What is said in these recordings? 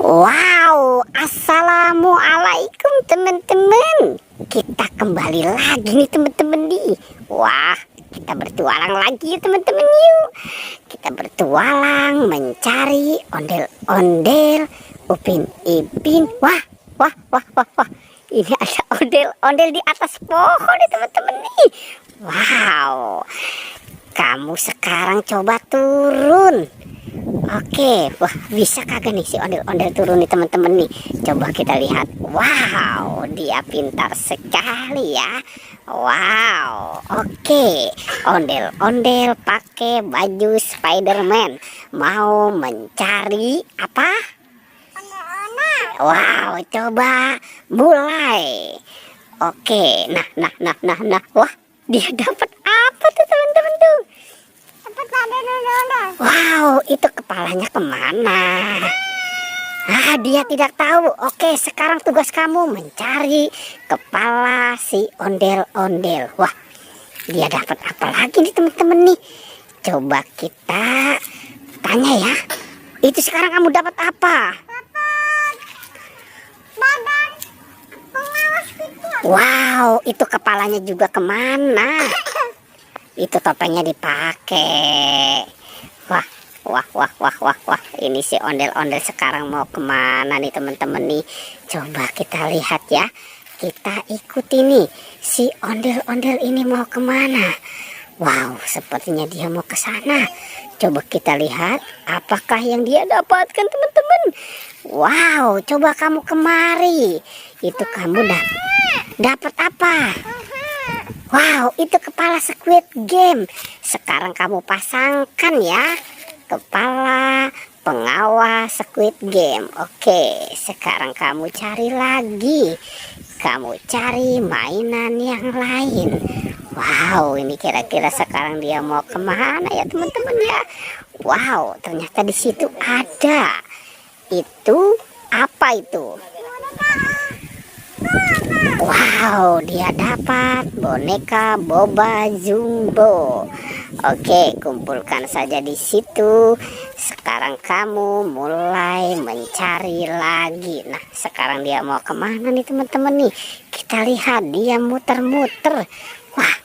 Wow, assalamualaikum teman-teman. Kita kembali lagi nih teman-teman nih. Wah, kita bertualang lagi ya teman-teman yuk. Kita bertualang mencari ondel-ondel, Upin Ipin. Wah. Ini ada ondel-ondel di atas pohon nih teman-teman nih. Wow. Kamu sekarang coba turun. Oke, wah bisa kagak nih si ondel-ondel turun nih teman-teman nih. Coba kita lihat. Wow, dia pintar sekali ya. Wow, oke. Ondel-ondel pakai baju Spiderman. Mau mencari apa? Wow, coba mulai. Oke, nah. Wah, dia dapat apa tuh teman-teman tuh? Wow, itu kepalanya kemana? Dia tidak tahu. Oke, sekarang tugas kamu mencari kepala si ondel-ondel. Wah, dia dapat apa lagi nih teman-teman nih? Coba kita tanya ya. Itu sekarang kamu dapat apa? Badan pengawas kita. Wow, itu kepalanya juga kemana? Itu topengnya dipakai. Wah. Ini si ondel-ondel sekarang mau kemana nih teman-teman nih? Coba kita lihat ya. Kita ikuti nih. Si ondel-ondel ini mau kemana? Wow, sepertinya dia mau ke sana. Coba kita lihat apakah yang dia dapatkan teman-teman. Wow, coba kamu kemari. Itu kamu dapat apa? Wow, itu kepala Squid Game. Sekarang kamu pasangkan ya. Kepala pengawas Squid Game. Oke, sekarang kamu cari lagi. Kamu cari mainan yang lain. Wow, ini kira-kira sekarang dia mau kemana ya teman-teman ya? Wow, ternyata di situ ada. Itu apa itu? Wow, dia dapat boneka Boba Jumbo. Oke, kumpulkan saja di situ. Sekarang kamu mulai mencari lagi. Nah, sekarang dia mau kemana nih teman-teman nih? Kita lihat dia muter-muter. Wah,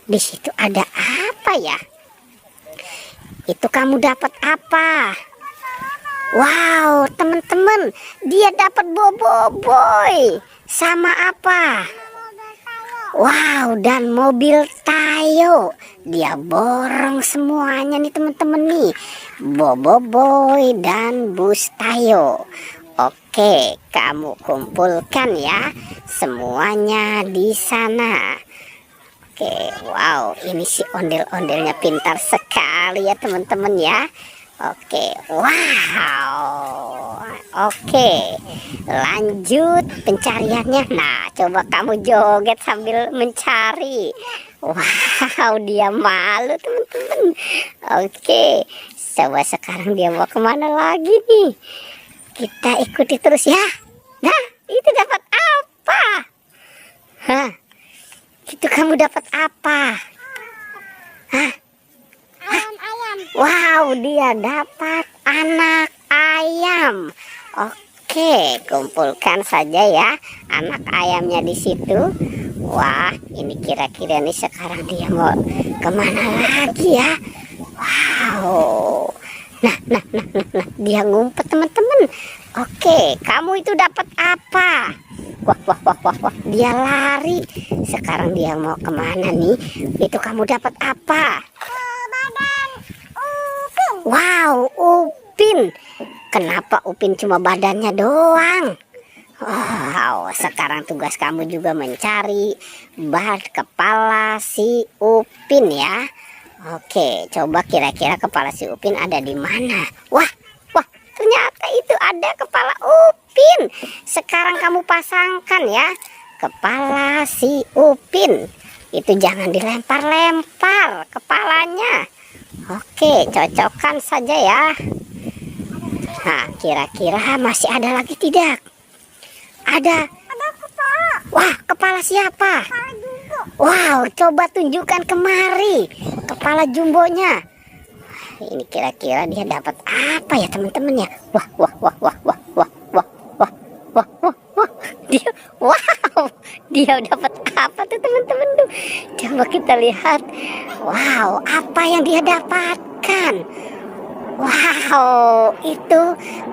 di situ ada apa ya? Itu kamu dapat apa? Wow, teman-teman, dia dapat Boboiboy. Sama apa? Wow, dan mobil Tayo. Dia borong semuanya nih teman-teman nih. Boboiboy dan bus Tayo. Oke, kamu kumpulkan ya semuanya di sana. Oke, wow, ini si ondel-ondelnya pintar sekali ya teman-teman ya. Oke, wow. Oke, lanjut pencariannya. Nah, coba kamu joget sambil mencari. Wow, dia malu teman-teman. Oke, coba sekarang dia mau kemana lagi nih? Kita ikuti terus ya. Nah, itu dapat apa? Hah? Itu kamu dapat apa? Hah? Ayam. Wow, dia dapat anak ayam. Oke, kumpulkan saja ya anak ayamnya di situ. Wah, ini kira-kira nih sekarang dia mau kemana lagi ya? Wow. Nah, dia ngumpet teman-teman. Oke, kamu itu dapat apa? Wah, dia lari. Sekarang dia mau kemana nih? Itu kamu dapat apa? Badan Upin. Wow, Upin. Kenapa Upin cuma badannya doang? Wow, sekarang tugas kamu juga mencari kepala si Upin ya. Oke, coba kira-kira kepala si Upin ada di mana? Wah, ternyata itu ada kepala Upin. Sekarang kamu pasangkan ya kepala si Upin. Itu jangan dilempar-lempar kepalanya. Oke, cocokkan saja ya. Nah, kira-kira masih ada lagi tidak? Ada kepala. Wah, kepala siapa? Kepala jumbo. Wow, coba tunjukkan kemari kepala jumbonya. Ini kira-kira dia dapat apa ya teman-teman ya? Wah. dia dapat apa tuh teman-teman tuh? Coba kita lihat. Wow, apa yang dia dapatkan? Wow, itu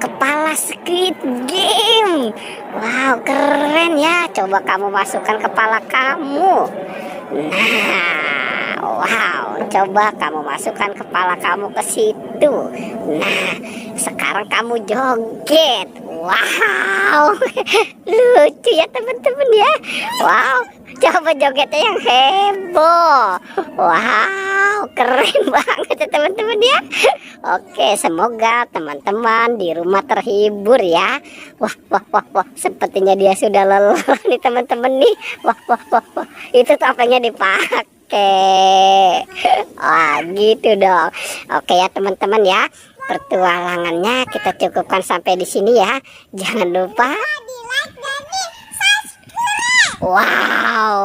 kepala Squid Game. Wow, keren ya. Coba kamu masukkan kepala kamu. Nah, wow, coba kamu masukkan kepala kamu ke situ. Nah, sekarang kamu joget. Wow, lucu ya teman-teman ya. Wow, coba jogetnya yang heboh. Wow, keren banget ya teman-teman ya. Oke, semoga teman-teman di rumah terhibur ya. Wah, wah, wah, wah, sepertinya dia sudah lelah nih teman-teman nih. Wah, wah, wah, wah, itu topengnya dipakai. Wah, gitu dong. Oke ya teman-teman ya. Pertualangannya kita cukupkan sampai di sini ya. Jangan lupa Di like dan di subscribe. wow.